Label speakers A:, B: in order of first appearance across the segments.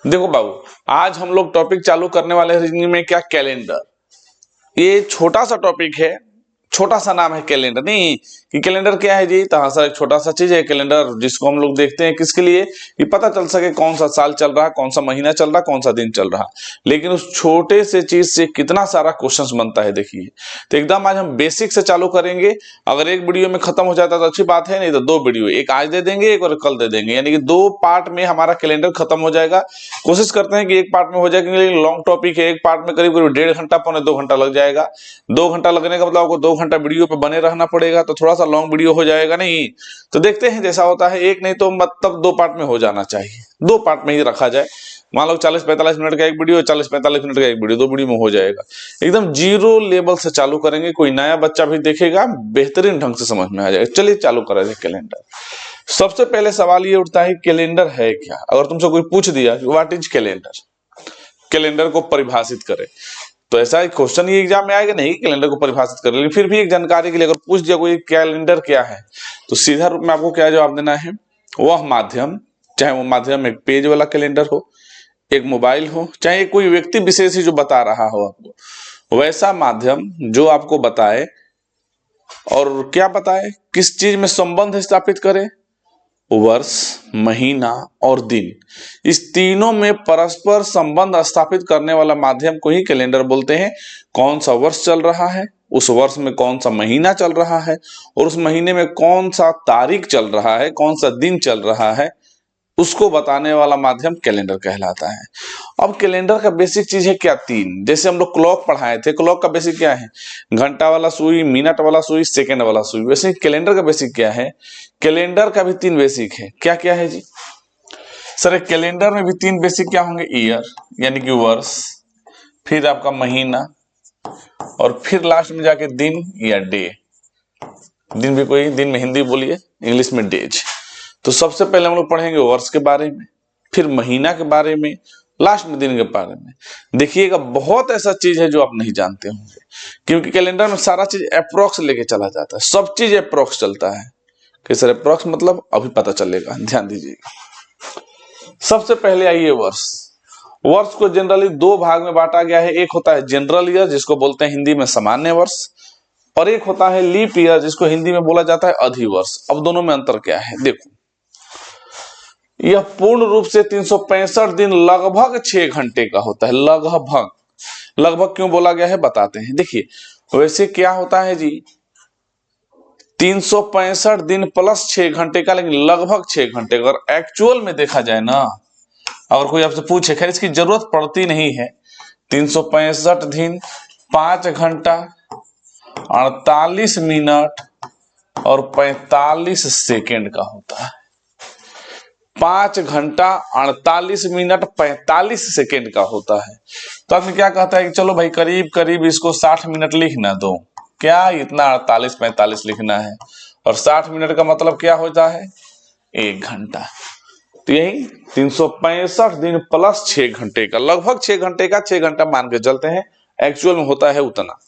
A: देखो बाबू, आज हम लोग टॉपिक चालू करने वाले हैं रीजनिंग में, क्या कैलेंडर। ये छोटा सा टॉपिक है, छोटा सा नाम है कैलेंडर। नहीं कि कैलेंडर क्या है जी, तो हाँ सर, एक छोटा सा चीज है कैलेंडर, जिसको हम लोग देखते हैं किसके लिए, कि पता चल सके कौन सा साल चल रहा, कौन सा महीना चल रहा, कौन सा दिन चल रहा। लेकिन उस छोटे से चीज से कितना सारा क्वेश्चंस बनता है देखिए। तो एकदम आज हम बेसिक से चालू करेंगे। अगर एक वीडियो में खत्म हो जाता तो अच्छी बात है, नहीं तो दो वीडियो, एक आज दे देंगे, एक और कल दे देंगे, यानी कि दो पार्ट में हमारा कैलेंडर खत्म हो जाएगा। कोशिश करते हैं कि एक पार्ट में हो जाए, क्योंकि लॉन्ग टॉपिक है, एक पार्ट में करीब करीब 1.5 घंटा पौने 2 घंटा लग जाएगा। 2 घंटा लगने का मतलब आपको 2 घंटा वीडियो पे बने रहना पड़ेगा, तो थोड़ा सा लॉन्ग वीडियो हो जाएगा। नहीं तो देखते हैं जैसा होता है, एक नहीं तो मतलब 2 पार्ट में हो जाना चाहिए, 2 पार्ट में ही रखा जाए। मान लो 40-45 मिनट का एक वीडियो, 40-45 मिनट का एक वीडियो, 2 वीडियो में हो जाएगा। एकदम जीरो लेवल से चालू करेंगे, कोई नया बच्चा भी देखेगा बेहतरीन ढंग से समझ में आ जाएगा। चलिए चालू करें कैलेंडर। सबसे पहले सवाल ये उठता है कैलेंडर है क्या। अगर तुमसे कोई पूछ दिया कि व्हाट इज कैलेंडर, कैलेंडर को परिभाषित करे, तो ऐसा एक क्वेश्चन ये एग्जाम में आएगा नहीं, कैलेंडर को परिभाषित कर, लेकिन फिर भी एक जानकारी के लिए अगर पूछ दिया कोई कैलेंडर क्या है, तो सीधा रूप में आपको क्या जवाब देना है, वह माध्यम, चाहे वो माध्यम एक पेज वाला कैलेंडर हो, एक मोबाइल हो, चाहे कोई व्यक्ति विशेष ही जो बता रहा हो आपको, वैसा माध्यम जो आपको बताए, और क्या बताए, किस चीज में संबंध स्थापित करे, वर्ष, महीना और दिन, इस तीनों में परस्पर संबंध स्थापित करने वाला माध्यम को ही कैलेंडर बोलते हैं। कौन सा वर्ष चल रहा है, उस वर्ष में कौन सा महीना चल रहा है, और उस महीने में कौन सा तारीख चल रहा है, कौन सा दिन चल रहा है, उसको बताने वाला माध्यम कैलेंडर कहलाता है। अब कैलेंडर का बेसिक चीज है क्या, 3। जैसे हम लोग क्लॉक पढ़ाए थे, क्लॉक का बेसिक क्या है, घंटा वाला सुई, मिनट वाला सुई, सेकंड वाला सुई। वैसे कैलेंडर का बेसिक क्या है, कैलेंडर का भी 3 बेसिक है। क्या क्या है जी सर, कैलेंडर में भी 3 बेसिक क्या होंगे, ईयर यानी कि वर्ष, फिर आपका महीना, और फिर लास्ट में जाके दिन या डे। दिन भी कोई दिन में हिंदी बोलिए, इंग्लिश में डेज। तो सबसे पहले हम लोग पढ़ेंगे वर्ष के बारे में, फिर महीना के बारे में, लास्ट में दिन के बारे में। देखिएगा बहुत ऐसा चीज है जो आप नहीं जानते होंगे, क्योंकि कैलेंडर में सारा चीज अप्रोक्स लेके चला जाता है, सब चीज अप्रोक्स चलता है। कि सर अप्रोक्स मतलब अभी पता चलेगा, ध्यान दीजिएगा। सबसे पहले आइए वर्ष। वर्ष को जनरली 2 भाग में बांटा गया है, एक होता है जनरल ईयर जिसको बोलते हैं हिंदी में सामान्य वर्ष, और एक होता है लीप ईयर जिसको हिंदी में बोला जाता है अधिवर्ष। अब दोनों में अंतर क्या है देखो, यह पूर्ण रूप से 365 दिन लगभग 6 घंटे का होता है। लगभग, लगभग क्यों बोला गया है बताते हैं। देखिए वैसे क्या होता है जी, 365 दिन प्लस 6 घंटे का, लेकिन लगभग 6 घंटे। अगर एक्चुअल में देखा जाए ना, अगर कोई आपसे पूछे, खैर इसकी जरूरत पड़ती नहीं है, 365 दिन 5 घंटा 48 मिनट और 45 सेकेंड का होता है। 5 घंटा 48 मिनट 45 सेकेंड का होता है। तो आदमी क्या कहता है कि चलो भाई करीब करीब इसको 60 मिनट लिखना दो, क्या इतना 48-45 लिखना है, और 60 मिनट का मतलब क्या होता है, 1 घंटा। तो यही 365 दिन प्लस 6 घंटे का, लगभग 6 घंटे का, 6 घंटा मान के चलते हैं, एक्चुअल में होता है उतना।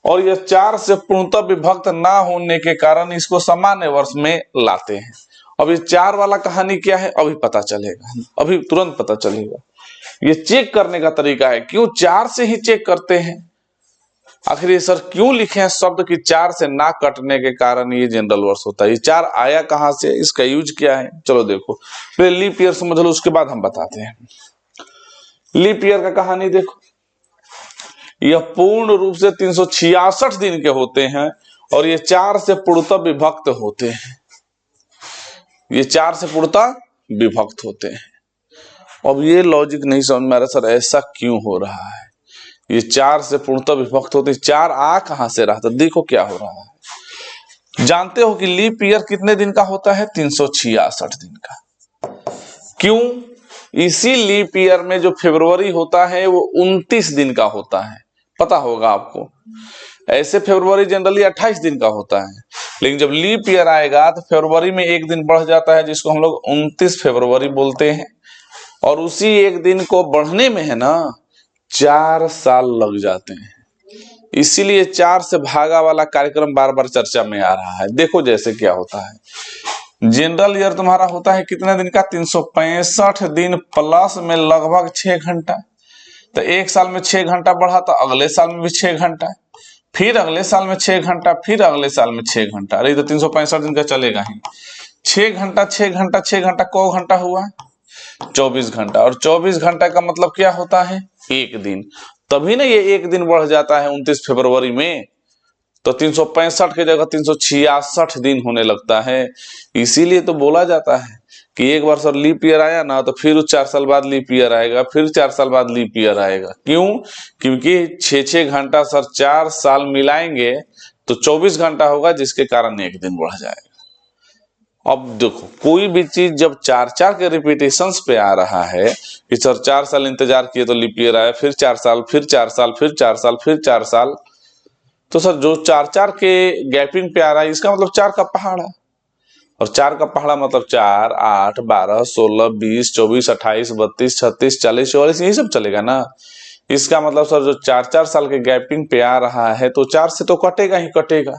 A: और यह 4 से पूर्णतः विभक्त ना होने के कारण इसको सामान्य वर्ष में लाते हैं। अब ये 4 वाला कहानी क्या है, अभी पता चलेगा, अभी तुरंत पता चलेगा। ये चेक करने का तरीका है, क्यों 4 से ही चेक करते हैं। आखिर ये सर क्यों लिखे हैं शब्द कि 4 से ना कटने के कारण ये जनरल वर्ष होता है, ये 4 आया कहां से, इसका यूज क्या है, चलो देखो। पहले लीप ईयर समझ लो, उसके बाद हम बताते हैं। लीप ईयर का कहानी देखो, यह पूर्ण रूप से 366 दिन के होते हैं, और ये 4 से पूर्णतः विभक्त होते हैं। ये 4 से पूर्णतः विभक्त होते हैं। अब ये लॉजिक नहीं समझ में आ रहा सर ऐसा क्यों हो रहा है, ये 4 से पूर्णतः विभक्त होते हैं, 4 आ कहां से रहा था, देखो क्या हो रहा है। जानते हो कि लीप ईयर कितने दिन का होता है, 366 दिन का। क्यों, इसी लीप ईयर में जो फरवरी होता है वो 29 दिन का होता है, पता होगा आपको। ऐसे फरवरी जनरली 28 दिन का होता है, लेकिन जब लीप ईयर आएगा तो फरवरी में 1 दिन बढ़ जाता है, जिसको हम लोग 29 फरवरी बोलते हैं। और उसी 1 दिन को बढ़ने में है ना 4 साल लग जाते हैं। इसीलिए 4 से भागा वाला कार्यक्रम बार बार चर्चा में आ रहा है। देखो जैसे क्या होता है, जनरल ईयर तुम्हारा होता है कितने दिन का, 365 दिन प्लस में लगभग 6 घंटा। तो एक साल में 6 घंटा बढ़ा तो अगले साल में भी 6 घंटा, फिर अगले साल में 6 घंटा, फिर अगले साल में 6 घंटा। अरे तो 365 दिन का चलेगा ही। 6 घंटा 6 घंटा 6 घंटा को घंटा हुआ 24 घंटा, और 24 घंटा का मतलब क्या होता है, एक दिन। तभी ना ये एक दिन बढ़ जाता है 29 फरवरी में, तो 365 की जगह 366 दिन होने लगता है। इसीलिए तो बोला जाता है कि एक बार सर लीप ईयर आया ना तो फिर 4 साल बाद लीप ईयर आएगा, फिर 4 साल बाद लीप ईयर आएगा। क्यों? क्योंकि 6-6 घंटा सर 4 साल मिलाएंगे तो 24 घंटा होगा, जिसके कारण एक दिन बढ़ जाएगा। अब देखो, कोई भी चीज जब 4-4 के रिपीटेशंस पे आ रहा है कि सर 4 साल इंतजार किए तो लीप ईयर आया, फिर 4 साल, फिर 4 साल, फिर 4 साल, फिर 4 साल, तो सर जो 4-4 के गैपिंग पे आ रहा है, इसका मतलब 4 का पहाड़ा। और 4 का पहाड़ा मतलब 4, 8, 12, 16, 20, 24, 28, 32, 36, 40, 44, यही सब चलेगा ना। इसका मतलब सर जो 4-4 साल के गैपिंग पे आ रहा है तो 4 से तो कटेगा ही कटेगा।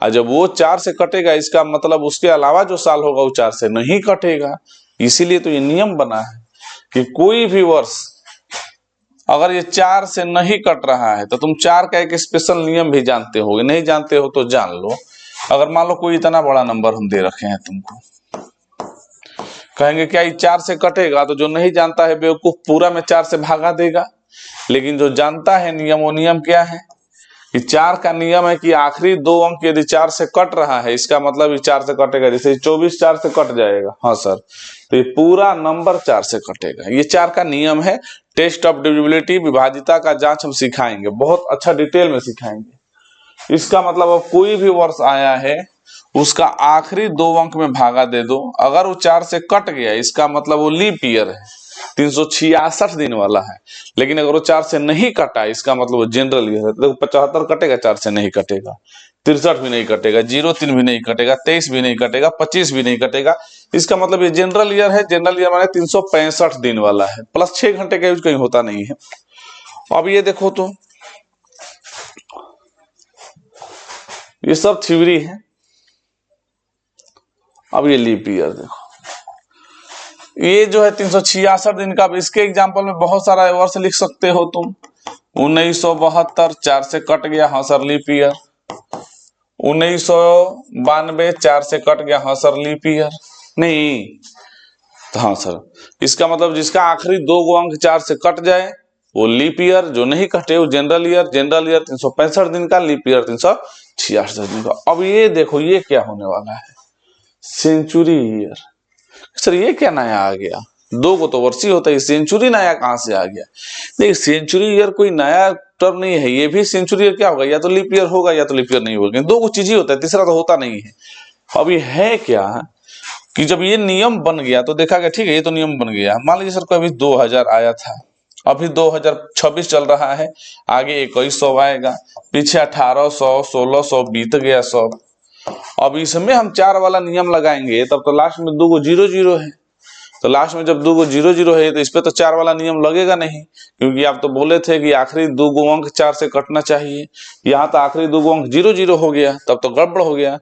A: और जब वो 4 से कटेगा, इसका मतलब उसके अलावा जो साल होगा वो 4 से नहीं कटेगा। इसीलिए तो ये नियम बना है कि कोई भी वर्ष अगर ये 4 से नहीं कट रहा है तो तुम 4 का एक स्पेशल नियम भी जानते होगे, नहीं जानते हो तो जान लो। अगर मान लो कोई इतना बड़ा नंबर हम दे रखे हैं तुमको, कहेंगे क्या ये 4 से कटेगा, तो जो नहीं जानता है बेवकूफ पूरा में 4 से भागा देगा। लेकिन जो जानता है नियम, वो नियम क्या है कि 4 का नियम है कि आखिरी 2 अंक यदि 4 से कट रहा है, इसका मतलब ये 4 से कटेगा। जैसे 24 4 से कट जाएगा, हाँ सर, तो ये पूरा नंबर 4 से कटेगा। ये 4 का नियम है। टेस्ट ऑफ डिविजिबिलिटी, विभाज्यता का जांच हम सिखाएंगे, बहुत अच्छा डिटेल में सिखाएंगे। इसका मतलब अब कोई भी वर्ष आया है उसका आखिरी 2 अंक में भागा दे दो, अगर वो 4 से कट गया इसका मतलब वो लीप ईयर है, 366 दिन वाला है। लेकिन अगर वो 4 से नहीं कटा, इसका मतलब वो जनरल ईयर है। देखो 75 कटेगा, 4 से नहीं कटेगा, 63 भी नहीं कटेगा, 03 भी नहीं कटेगा, 23 भी नहीं कटेगा, 25 भी नहीं कटेगा। इसका मतलब ये जनरल ईयर है। जनरल ईयर माने 365 दिन वाला है, प्लस 6 घंटे का यूज कहीं होता नहीं है। अब ये देखो तो ये सब थ्योरी है। अब ये लीप ईयर देखो, ये जो है 366 दिन का। अब इसके एग्जाम्पल में बहुत सारा वर्ष लिख सकते हो तुम। 1972 4 से कट गया, हाँ सर लीप ईयर। 1992 4 से कट गया, हाँ सर लीप ईयर। नहीं तो हाँ सर, इसका मतलब जिसका आखिरी 2 अंक 4 से कट जाए वो लीप ईयर, जो नहीं कटे वो जनरल ईयर। जनरल ईयर 365 दिन का, लीप ईयर 366 दिन का। अब ये देखो ये क्या होने वाला है, सेंचुरी ईयर। सर ये क्या नया आ गया, 2 को तो वर्षी होता है, सेंचुरी नया कहां से आ गया? नहीं, सेंचुरी ईयर कोई नया टर्म नहीं है। ये भी सेंचुरी ईयर क्या होगा, या तो लीप ईयर होगा या तो लीप ईयर नहीं होगा। 2 को चीज ही होता है, तीसरा तो होता नहीं है। अब ये है क्या कि जब ये नियम बन गया तो देखा गया ठीक है ये तो नियम बन गया। मान लीजिए सर कभी 2000 आया था, अभी 2026 चल रहा है, आगे 2100 आएगा, पीछे 1800 1600 बीत गया सब। अब इसमें हम 4 वाला नियम लगाएंगे तब तो लास्ट में 2 को 0 0 है। तो लास्ट में जब 2 को 0 0 है तो इस पे तो 4 वाला नियम लगेगा नहीं, क्योंकि आप तो बोले थे कि आखिरी 2 अंक 4 से कटना चाहिए। यहाँ तो आखिरी 2 अंक 0 0 हो गया, तब तो गड़बड़ हो गया।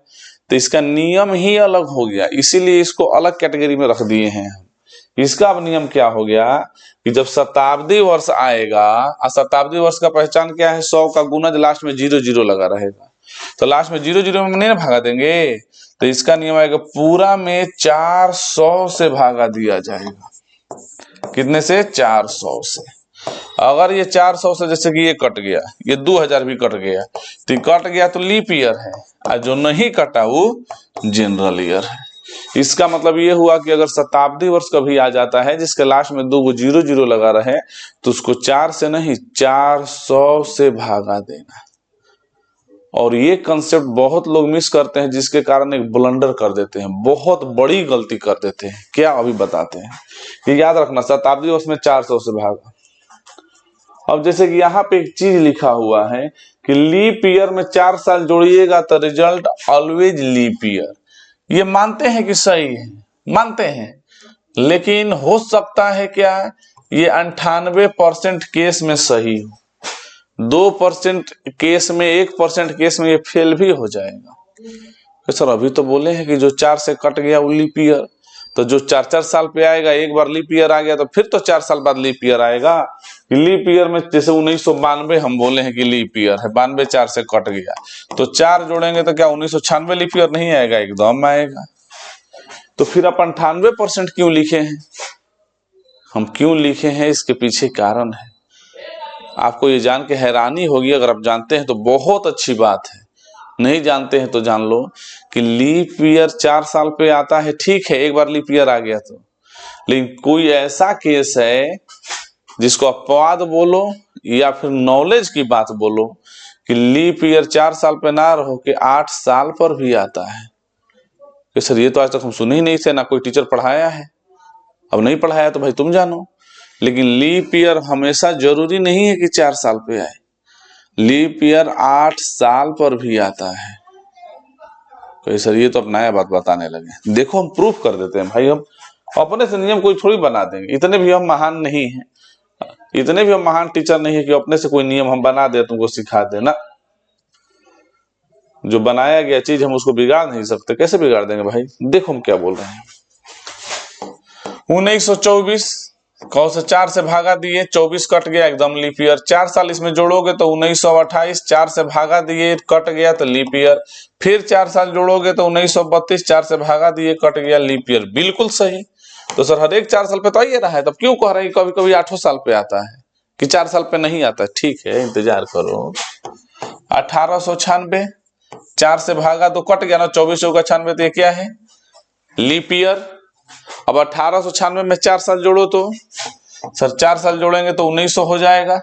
A: तो इसका नियम ही अलग हो गया, इसीलिए इसको अलग कैटेगरी में रख दिए हैं। इसका अब नियम क्या हो गया कि जब शताब्दी वर्ष आएगा, और शताब्दी वर्ष का पहचान क्या है, 100 का गुणज लास्ट में 0 0 लगा रहेगा। तो लास्ट में 0 0 में नहीं ना भागा देंगे, तो इसका नियम आएगा पूरा में 400 से भागा दिया जाएगा। कितने से? 400 से। अगर ये 400 से जैसे कि ये कट गया, ये 2000 भी कट गया, तो कट गया तो लीप ईयर है, और जो नहीं कटा वो जनरल ईयर है। इसका मतलब ये हुआ कि अगर शताब्दी वर्ष कभी आ जाता है जिसके लास्ट में 2 को 0 0 लगा रहे तो उसको 4 से नहीं 400 से भागा देना। और ये कंसेप्ट बहुत लोग मिस करते हैं, जिसके कारण एक ब्लंडर कर देते हैं, बहुत बड़ी गलती कर देते हैं। क्या अभी बताते हैं कि याद रखना, शताब्दी वर्ष में 400 से भागा। अब जैसे कि यहाँ पे एक चीज लिखा हुआ है कि लीप ईयर में 4 साल जोड़िएगा तो रिजल्ट ऑलवेज लीप ईयर। ये मानते हैं कि सही है, मानते हैं, लेकिन हो सकता है क्या ये 98% केस में सही हो, 2% केस में, 1% केस में ये फेल भी हो जाएगा। सर अभी तो बोले हैं कि जो 4 से कट गया वो लीप ईयर, तो जो 4-4 साल पे आएगा, एक बार लीप ईयर आ गया तो फिर तो 4 साल बाद लीप ईयर आएगा। लीप ईयर में जैसे 1992 हम बोले हैं कि लीप ईयर है, 92 4 से कट गया तो 4 जोड़ेंगे तो क्या 1996 लीप ईयर नहीं आएगा? एकदम आएगा। तो फिर अपन 98% क्यों लिखे हैं? हम क्यों लिखे हैं इसके पीछे कारण है। आपको ये जान के हैरानी होगी, अगर आप जानते हैं तो बहुत अच्छी बात है, नहीं जानते हैं तो जान लो कि लीप ईयर 4 साल पे आता है, ठीक है, एक बार लीप ईयर आ गया तो, लेकिन कोई ऐसा केस है जिसको अपवाद बोलो या फिर नॉलेज की बात बोलो कि लीप ईयर 4 साल पे ना रहो कि 8 साल पर भी आता है। कि सर ये तो आज तक हम सुने ही नहीं थे, ना कोई टीचर पढ़ाया है। अब नहीं पढ़ाया तो भाई तुम जानो, लेकिन लीप ईयर हमेशा जरूरी नहीं है कि 4 साल पे आए, लीप ईयर 8 साल पर भी आता है। तो सर ये तो अब नया बात बताने लगे। देखो हम प्रूफ कर देते हैं भाई, हम अपने से नियम कोई थोड़ी बना देंगे, इतने भी हम महान नहीं हैं, इतने भी हम महान टीचर नहीं है कि अपने से कोई नियम हम बना दे तुमको सिखा देना। जो बनाया गया चीज हम उसको बिगाड़ नहीं सकते। कैसे बिगाड़ देंगे भाई? देखो हम क्या बोल रहे हैं। 1924 कौ से 4 से भागा दिए, 24 कट गया, एकदम लीप ईयर। 4 साल इसमें जोड़ोगे तो 1928, 4 से भागा दिए कट गया तो लीप ईयर। फिर 4 साल जोड़ोगे तो 1932, 4 से भागा दिए कट गया, लीप ईयर। बिल्कुल सही। तो सर हर एक 4 साल पे तो आइए रहा है, तब क्यों कह रहे हैं कभी कभी 8 साल पे आता है कि 4 साल पे नहीं आता? ठीक है, इंतजार करो। 1896, 4 से भागा तो कट गया ना, 24 होगा 96, तो ये क्या है? Leap year. अब 1896 में 4 साल जोड़ो तो सर 4 साल जोड़ेंगे तो 1900 हो जाएगा।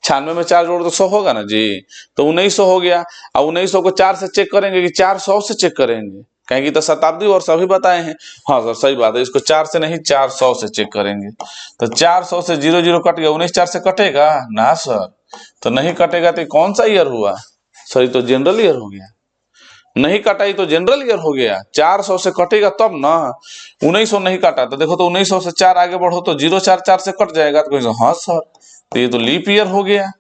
A: 96 में 4 जोड़ो तो 100 होगा ना जी, तो 1900 हो गया। अब 1900 को 4 से चेक करेंगे कि 400 से चेक करेंगे, कहेंगे तो शताब्दी वर्ष अभी बताए हैं। हाँ सर सही बात है, इसको 4 से नहीं 400 से चेक करेंगे। तो 400 से 00 कट गया, 19 4 से कटेगा ना सर? तो नहीं कटेगा तो कौन सा ईयर हुआ सर? ये तो जनरल ईयर हो गया। नहीं कटाई तो जनरल ईयर हो गया। 400 से कटेगा तब ना, 1900 नहीं काटा तो देखो, तो 1900 से 4 आगे बढ़ो तो 044 से कट जाएगा। तो हाँ सर, तो ये तो लीप ईयर हो गया।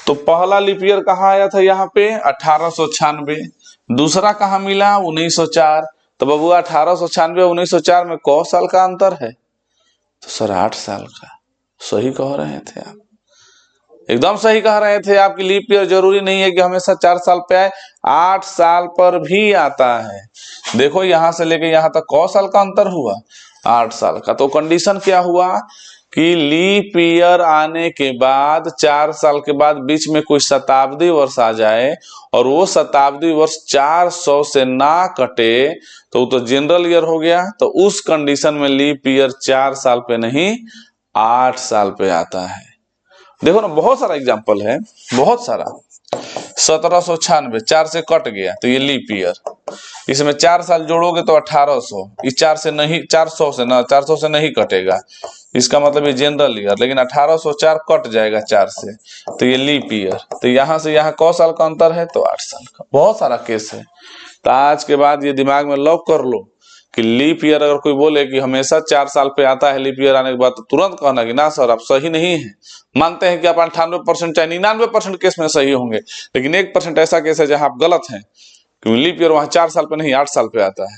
A: तो पहला लीप ईयर कहाँ आया था? यहाँ पे 1896। दूसरा कहाँ मिला? 1904। तो बबुआ 1896 1904 में कौ साल का अंतर है? तो सर 8 साल का। सही कह रहे थे आप, एकदम सही कह रहे थे आप कि लीप ईयर जरूरी नहीं है कि हमेशा 4 साल पे आए, 8 साल पर भी आता है। देखो यहां से लेके यहां तक कौ साल का अंतर हुआ? 8 साल का। तो कंडीशन क्या हुआ कि लीप ईयर आने के बाद 4 साल के बाद बीच में कोई शताब्दी वर्ष आ जाए और वो शताब्दी वर्ष 400 से ना कटे तो वो तो जनरल ईयर हो गया। तो उस कंडीशन में लीप ईयर 4 साल पे नहीं 8 साल पे आता है। देखो ना, बहुत सारा एग्जाम्पल है, बहुत सारा। 1796 4 से कट गया तो ये लीप ईयर। इसमें 4 साल जोड़ोगे तो 1800, इस 4 से नहीं 400 से ना 400 से नहीं कटेगा, इसका मतलब ये जनरल ईयर। लेकिन 1804 कट जाएगा 4 से तो ये लीप ईयर। तो यहां से यहां कौ साल का अंतर है? तो 8 साल का। बहुत सारा केस है। तो आज के बाद ये दिमाग में लॉक कर लो कि लीप ईयर अगर कोई बोले कि हमेशा 4 साल पे आता है लीप ईयर आने के बाद, तो तुरंत कहना कि ना सर आप सही नहीं है। मानते हैं कि आप 98% चाहे 99% केस में सही होंगे, लेकिन 1% ऐसा केस है जहां आप गलत हैं कि लीप ईयर वहां 4 साल पे नहीं 8 साल पे आता है।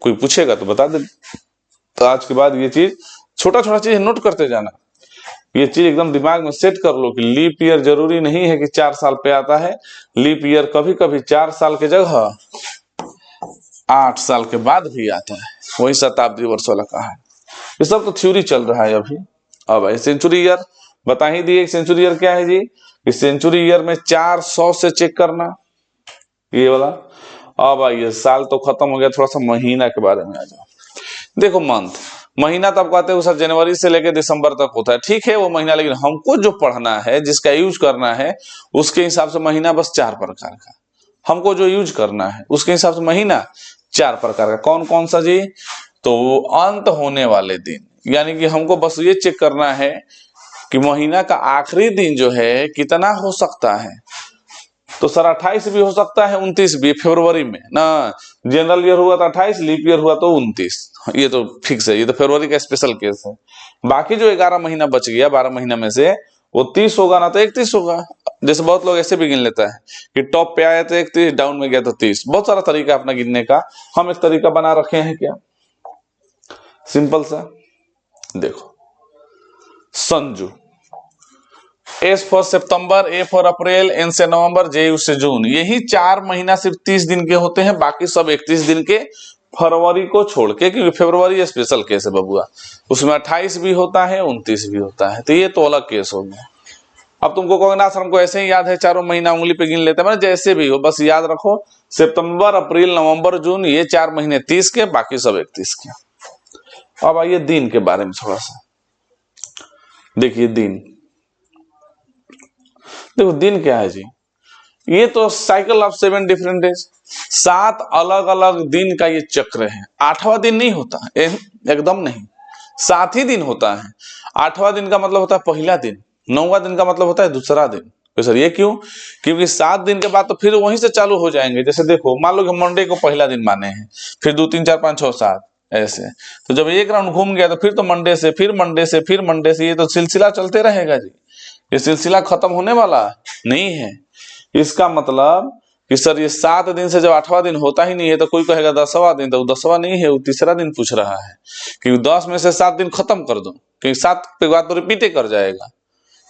A: कोई पूछेगा तो बता दे। तो आज के बाद ये चीज छोटा छोटा चीज नोट करते जाना, ये चीज एकदम दिमाग में सेट कर लो कि लीप ईयर जरूरी नहीं है कि 4 साल पे आता है। लीप ईयर कभी कभी 4 साल की जगह 8 साल के बाद भी आता है। वही शताब्दी वर्ष वाला कहा है। ये सब तो थ्योरी चल रहा है अभी। अब भाई सेंचुरी ईयर बता ही दिए। सेंचुरी ईयर क्या है जी? इस सेंचुरी ईयर में 400 से चेक करना, ये वाला। अब आइए साल तो खत्म हो गया, थोड़ा सा महीना के बारे में आ जाओ। देखो मंथ, महीना तब कहते हैं सर जनवरी से लेकर दिसंबर तक होता है, ठीक है वो महीना, लेकिन हमको जो पढ़ना है, जिसका यूज करना है, उसके हिसाब से महीना बस 4 प्रकार का। हमको जो यूज करना है उसके हिसाब से महीना 4 प्रकार का। कौन कौन सा जी? तो अंत होने वाले दिन, यानी कि हमको बस ये चेक करना है कि महीना का आखिरी दिन जो है कितना हो सकता है। तो सर 28 भी हो सकता है, 29 भी, फरवरी में ना। जनरल ईयर हुआ तो 28, लीप ईयर हुआ तो 29, ये तो फिक्स है। ये तो फरवरी का स्पेशल केस है। बाकी जो 11 महीना बच गया 12 महीना में से, वो 30 होगा ना तो 31 होगा। जैसे बहुत लोग ऐसे भी गिन लेता है कि टॉप पे आया तो 31, डाउन में गया तो 30। बहुत सारा तरीका अपना गिनने का, हम एक तरीका बना रखे हैं क्या, सिंपल सा। देखो, संजू, एस फॉर सितंबर, ए फॉर अप्रैल, एन से नवंबर, जे यू से जून, यही 4 महीना सिर्फ 30 दिन के होते हैं, बाकी सब 31 दिन के, फरवरी को छोड़ के, क्योंकि फरवरी स्पेशल केस है बबुआ, उसमें 28 भी होता है, 29 भी होता है, तो ये तो अलग केस हो गया। अब तुमको कहोगे ना सर हमको ऐसे ही याद है, चारों महीना उंगली पे गिन लेते हैं, मतलब जैसे भी हो बस याद रखो, सितंबर, अप्रैल, नवंबर, जून, ये 4 महीने 30 के, बाकी सब 31 के। अब आइए दिन के बारे में थोड़ा सा देखिए। दिन, देखो दिन क्या है जी, ये तो साइकिल ऑफ 7 डिफरेंट डेज, 7 अलग अलग दिन का ये चक्र है। 8वां दिन नहीं होता, एकदम नहीं, 7 ही दिन होता है। 8वां दिन का मतलब होता है पहला दिन, 9वां दिन का मतलब होता है दूसरा दिन। तो सर ये क्यों, क्योंकि 7 दिन के बाद तो फिर वहीं से चालू हो जाएंगे। जैसे देखो, मान लो कि मंडे को पहला दिन माने हैं, फिर 2 3 4 5 6 7 ऐसे, तो जब एक राउंड घूम गया तो फिर तो मंडे से, फिर मंडे से, फिर मंडे से, ये तो सिलसिला चलते रहेगा जी। ये सिलसिला खत्म होने वाला नहीं है। इसका मतलब कि सर ये 7 दिन से जब 8वां दिन होता ही नहीं है, तो कोई कहेगा 10वां दिन, तो 10वां नहीं है, वो तीसरा दिन पूछ रहा है। क्योंकि 10 में से 7 दिन खत्म कर दो, क्योंकि 7 के बाद तो रिपीट कर जाएगा।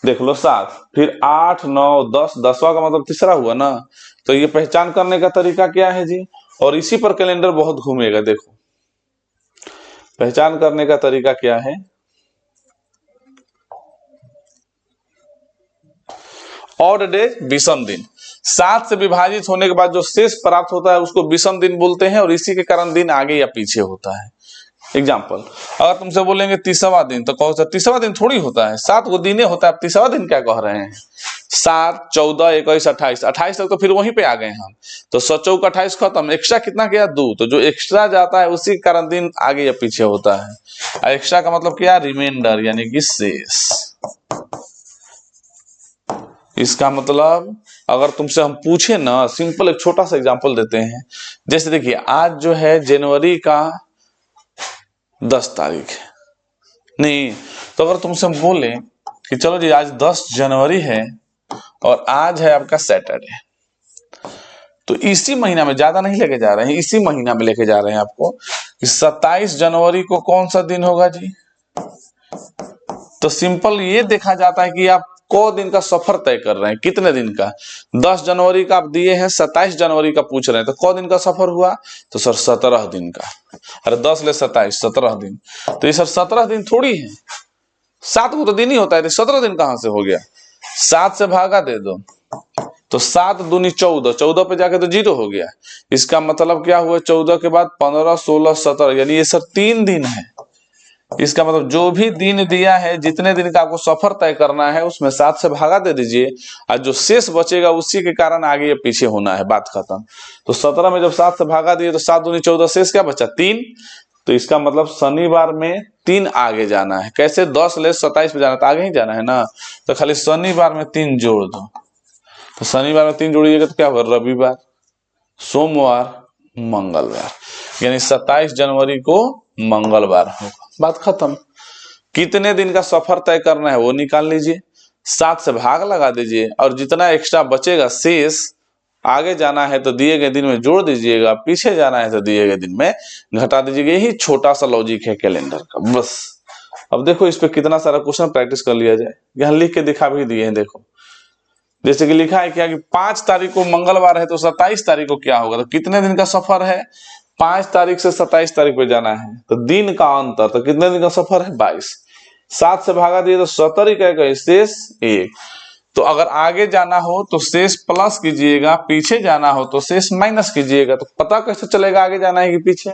A: देख लो 7, फिर 8 9 10, 10वां का मतलब तीसरा हुआ ना। तो ये पहचान करने का तरीका क्या है जी, और इसी पर कैलेंडर बहुत घूमेगा। देखो, पहचान करने का तरीका क्या है, ऑड डेज, विषम दिन। 7 से विभाजित होने के बाद जो शेष प्राप्त होता है उसको विषम दिन बोलते हैं, और इसी के कारण दिन आगे या पीछे होता है। एग्जाम्पल, अगर तुमसे बोलेंगे 30वां दिन, तो कहो सर 30वां दिन थोड़ी होता है, 7 गो दिन होता है, आप 30वां दिन क्या कह रहे हैं। 7 14 21 28, 28 तक तो फिर वहीं पे आ गए हम, तो 7 × 28 खत्म, एक्स्ट्रा कितना गया 2, तो जो एक्स्ट्रा जाता है उसी के कारण दिन आगे या पीछे होता है। एक्स्ट्रा का मतलब क्या, रिमाइंडर, यानी कि शेष। इसका मतलब अगर तुमसे हम पूछे ना, सिंपल एक छोटा सा एग्जांपल देते हैं। जैसे देखिए, आज जो है जनवरी का 10 तारीख है, नहीं तो अगर तुमसे हम बोले कि चलो जी आज 10 जनवरी है और आज है आपका सैटरडे, तो इसी महीना में, ज्यादा नहीं लेके जा रहे हैं, इसी महीना में लेके जा रहे हैं आपको कि 27 जनवरी को कौन सा दिन होगा जी। तो सिंपल ये देखा जाता है कि आप को दिन का सफर तय कर रहे हैं, कितने दिन का। 10 जनवरी का आप दिए हैं, 27 जनवरी का पूछ रहे हैं, तो को दिन का सफर हुआ, तो सर 17 दिन का। अरे 10 ले 27, 17 दिन, तो ये सर 17 दिन थोड़ी है, 7 को तो दिन ही होता है, तो 17 दिन कहां से हो गया। 7 से भागा दे दो, तो 7 दूनी 14, 14 पे जाके तो 0 हो गया। इसका मतलब क्या हुआ, 14 के बाद 15 16 17, यानी ये सर 3 दिन है। इसका मतलब जो भी दिन दिया है, जितने दिन का आपको सफर तय करना है, उसमें 7 से भागा दे दीजिए, और जो शेष बचेगा उसी के कारण आगे या पीछे होना है, बात खत्म। तो 17 में जब 7 से भागा दिए तो 7 दूनी 14, शेष क्या बचा 3। तो इसका मतलब शनिवार में 3 आगे जाना है। कैसे, 10 ले 27 पे जाना, तो आगे ही जाना है ना, तो खाली शनिवार में 3 जोड़ दो। तो शनिवार में 3 जोड़िएगा तो क्या होगा, रविवार, सोमवार, मंगलवार, यानी 27 जनवरी को मंगलवार होगा, बात खत्म। कितने दिन का सफर तय करना है वो निकाल लीजिए, 7 से भाग लगा दीजिए, और जितना एक्स्ट्रा बचेगा शेष, आगे जाना है तो दिए गए दिन में जोड़ दीजिएगा, पीछे जाना है तो दिए गए दिन में घटा दीजिएगा। यही छोटा सा लॉजिक है कैलेंडर का, बस। अब देखो इस पे कितना सारा क्वेश्चन प्रैक्टिस कर लिया जाए, यहाँ लिख के दिखा भी दिए हैं। देखो जैसे कि लिखा है क्या कि 5 तारीख को मंगलवार है, तो 27 तारीख को क्या होगा, तो कितने दिन का सफर है, 5 तारीख से 27 तारीख पे जाना है, तो दिन का अंतर, तो कितने दिन का सफर है 22। 7 से भागा दिए तो 70 ही कहेगा, शेष 1। तो अगर आगे जाना हो तो शेष प्लस कीजिएगा, पीछे जाना हो तो शेष माइनस कीजिएगा। तो पता कैसे चलेगा आगे जाना है कि पीछे,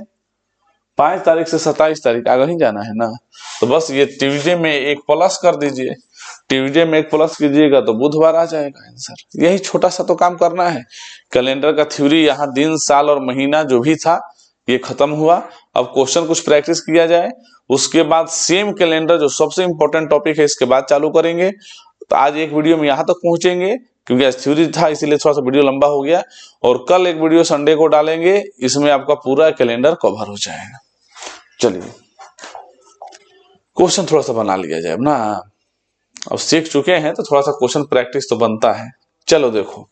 A: 5 तारीख से 27 तारीख आगे ही जाना है ना। तो बस ये ट्यूजडे में एक प्लस कर दीजिए, ट्यूजडे में एक प्लस कीजिएगा तो बुधवार आ जाएगा आंसर। यही छोटा सा तो काम करना है। कैलेंडर का थ्योरी, यहाँ दिन साल और महीना जो भी था ये खत्म हुआ। अब क्वेश्चन कुछ प्रैक्टिस किया जाए, उसके बाद सेम कैलेंडर जो सबसे इंपॉर्टेंट टॉपिक है इसके बाद चालू करेंगे। तो आज एक वीडियो में यहाँ तक पहुंचेंगे, क्योंकि आज थ्योरी था इसीलिए थोड़ा सा वीडियो लंबा हो गया, और कल एक वीडियो संडे को डालेंगे, इसमें आपका पूरा कैलेंडर कवर हो जाएगा। चलिए क्वेश्चन थोड़ा सा बना लिया जाए ना, अब सीख चुके हैं तो थोड़ा सा क्वेश्चन प्रैक्टिस तो बनता है। चलो देखो,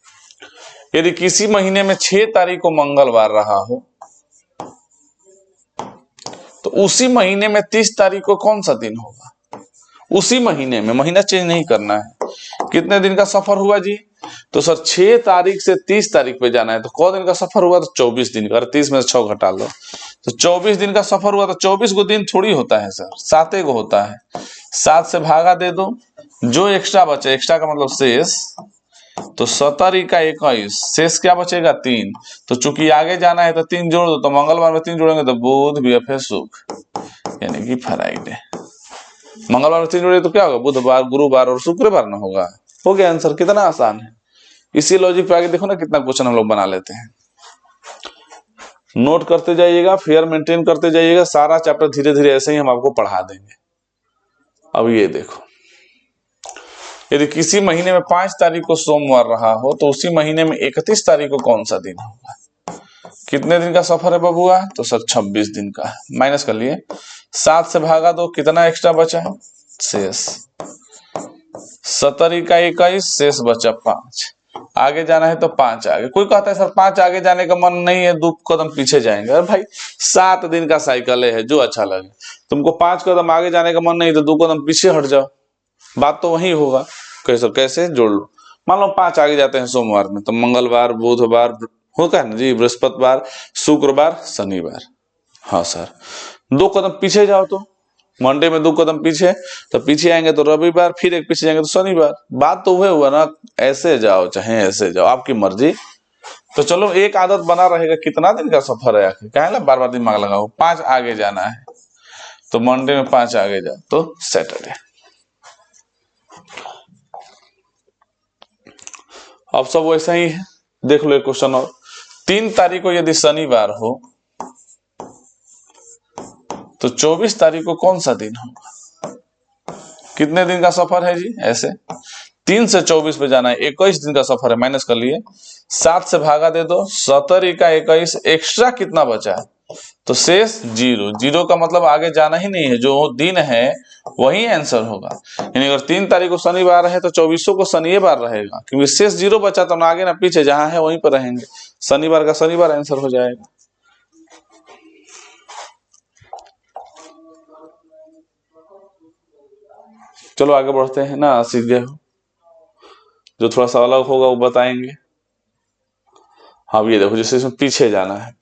A: यदि किसी महीने में 6 तारीख को मंगलवार रहा हो तो उसी महीने में 30 तारीख को कौन सा दिन होगा? उसी महीने में, महीना चेंज नहीं करना है। कितने दिन का सफर हुआ जी? तो सर 6 तारीख से 30 तारीख पे जाना है, तो कौ दिन का सफर हुआ? तो 24 दिन का। 30 में से 6 घटा लो तो 24 दिन का सफर हुआ। तो 24 गो दिन थोड़ी होता है सर, 7 गो होता है। 7 से भागा दे दो, जो एक्स्ट्रा बचे, एक्स्ट्रा का मतलब शेष, तो 17 का 21, शेष क्या बचेगा? 3। तो चूंकि आगे जाना है तो 3 जोड़ दो, तो मंगलवार में 3 जोड़ेंगे तो बुध, बृहस्पति, शुक्र, यानी कि फ्राइडे। मंगलवार में 3 जोड़े तो क्या होगा? बुधवार, गुरुवार और शुक्रवार ना होगा। हो गया आंसर। कितना आसान है। इसी लॉजिक पे आगे देखो ना कितना क्वेश्चन हम लोग बना लेते हैं। नोट करते जाइएगा, फेयर मेंटेन करते जाइएगा, सारा चैप्टर धीरे धीरे ऐसे ही हम आपको पढ़ा देंगे। अब ये देखो, यदि किसी महीने में 5 तारीख को सोमवार रहा हो तो उसी महीने में 31 तारीख को कौन सा दिन होगा? कितने दिन का सफर है बबुआ? तो सर 26 दिन का। माइनस कर लिए, 7 से भागा दो, कितना एक्स्ट्रा बचा? शेष 17 का 21, शेष बचा 5। आगे जाना है तो 5 आगे। कोई कहता है सर 5 आगे जाने का मन नहीं है, 2 कदम पीछे जाएंगे। अरे भाई 7 दिन का साइकिल है, जो अच्छा लगे। तुमको 5 कदम आगे जाने का मन नहीं तो 2 कदम पीछे हट जाओ, बात तो वही होगा। कैसे कैसे जोड़ लो। मान लो 5 आगे जाते हैं सोमवार में, तो मंगलवार, बुधवार होगा ना जी, बृहस्पतिवार, शुक्रवार, शनिवार। हाँ सर, 2 कदम पीछे जाओ तो मंडे में 2 कदम पीछे, तो पीछे आएंगे तो रविवार, फिर एक पीछे जाएंगे तो शनिवार। बात तो वह हुआ ना, ऐसे जाओ चाहे ऐसे जाओ, आपकी मर्जी। तो चलो एक आदत बना रहेगा। कितना दिन का सफर है आखिर, कहे ना बार बार दिमाग लगाओ। 5 आगे जाना है तो मंडे में 5 आगे जाओ तो सैटरडे। अब सब वैसा ही है। देख लो एक क्वेश्चन और। 3 तारीख को यदि शनिवार हो तो 24 तारीख को कौन सा दिन होगा? कितने दिन का सफर है जी? ऐसे 3 से 24 पे जाना है, 21 दिन का सफर है। माइनस कर लिए, 7 से भागा दे दो, 17 का 21, एक्स्ट्रा कितना बचा? तो शेष 0। 0 का मतलब आगे जाना ही नहीं है, जो दिन है वही आंसर होगा। यानी अगर 3 तारीख को शनिवार है तो 24 को शनिवार रहेगा, क्योंकि शेष 0 बचा तो ना आगे ना पीछे, जहां है वहीं पर रहेंगे। शनिवार का शनिवार आंसर हो जाएगा। चलो आगे बढ़ते हैं ना, सीख गए हो। जो थोड़ा सा अलग होगा वो बताएंगे। हाँ ये देखो, जैसे इसमें पीछे जाना है,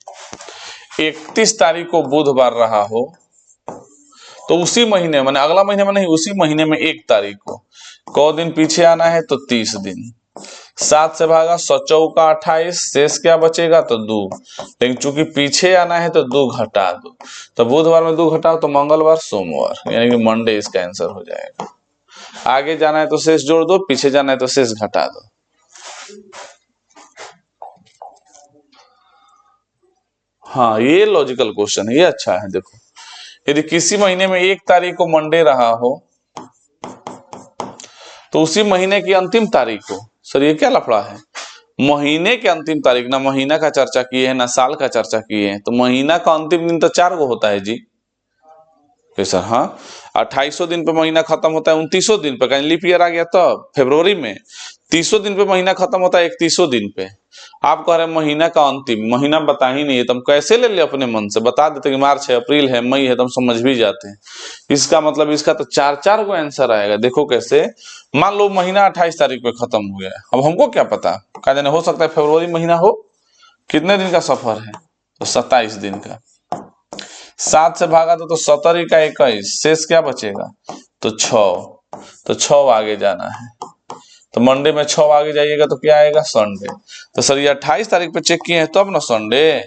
A: 31 तारीख को बुधवार रहा हो तो उसी महीने, माने अगला महीने में नहीं, उसी महीने में 1 तारीख को दिन पीछे आना है तो 30 दिन। 7 से भागा, 7 का 28, शेष क्या बचेगा? तो 2। लेकिन चूंकि पीछे आना है तो 2 घटा दो, तो बुधवार में 2 घटाओ तो मंगलवार, सोमवार, यानी कि मंडे इसका आंसर हो जाएगा। आगे जाना है तो शेष जोड़ दो, पीछे जाना है तो शेष घटा दो। हाँ ये लॉजिकल क्वेश्चन है, ये अच्छा है। देखो, यदि किसी महीने में 1 तारीख को मंडे रहा हो तो उसी महीने की अंतिम तारीख को, सर ये क्या लफड़ा है? महीने के अंतिम तारीख, ना महीना का चर्चा किए हैं ना साल का चर्चा किए हैं, तो महीना का अंतिम दिन तो 4 गो होता है जी। सर हाँ, 28 दिन पे महीना खत्म होता है 29 दिन पे, कहीं लीप ईयर आ गया तब फरवरी में 30 दिन पे महीना खत्म होता है 31 दिन पे। आप कह रहे हैं महीना का अंतिम, महीना बता ही नहीं है, तुम कैसे ले ले अपने मन से? बता देते कि मार्च है, अप्रैल है, मई है, तुम समझ भी जाते हैं। इसका मतलब इसका तो 4 गो आंसर आएगा। देखो कैसे, मान लो महीना 28 तारीख पे खत्म हो गया, अब हमको क्या पता, क्या जाने हो सकता है फरवरी महीना हो। कितने दिन का सफर है? तो 27 दिन का। 7 से भागा तो 17 का 21, शेष क्या बचेगा? तो 6। तो 6 आगे जाना है, तो मंडे में 6 आगे जाइएगा तो क्या आएगा? संडे। तो सर ये 28 तारीख पे चेक किए हैं तब ना संडे,